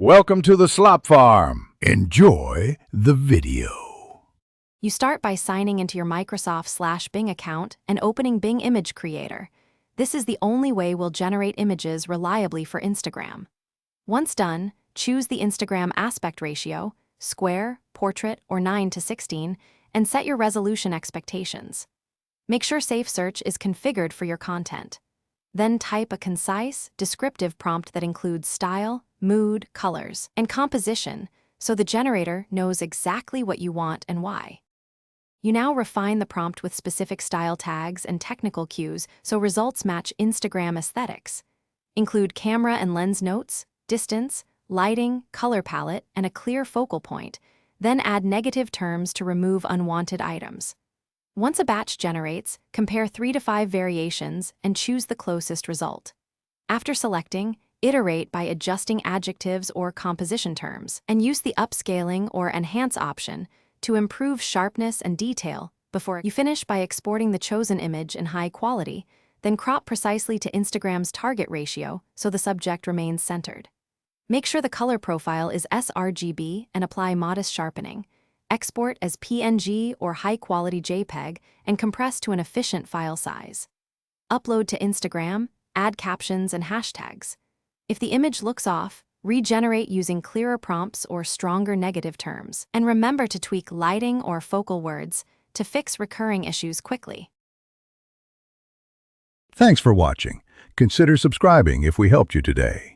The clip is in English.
Welcome to the Slop Farm. Enjoy the video. You start by signing into your Microsoft/Bing account and opening Bing Image Creator. This is the only way we'll generate images reliably for Instagram. Once done, choose the Instagram aspect ratio, square, portrait, or 9:16, and set your resolution expectations. Make sure Safe Search is configured for your content. Then type a concise, descriptive prompt that includes style, mood, colors, and composition so the generator knows exactly what you want and why. You now refine the prompt with specific style tags and technical cues so results match Instagram aesthetics. Include camera and lens notes, distance, lighting, color palette, and a clear focal point, then add negative terms to remove unwanted items. Once a batch generates, compare 3 to 5 variations and choose the closest result. After selecting, iterate by adjusting adjectives or composition terms, and use the upscaling or enhance option to improve sharpness and detail before you finish by exporting the chosen image in high quality, then crop precisely to Instagram's target ratio so the subject remains centered. Make sure the color profile is sRGB and apply modest sharpening. Export as PNG or high-quality JPEG and compress to an efficient file size. Upload to Instagram, add captions and hashtags. If the image looks off, regenerate using clearer prompts or stronger negative terms. And remember to tweak lighting or focal words to fix recurring issues quickly. Thanks for watching. Consider subscribing if we helped you today.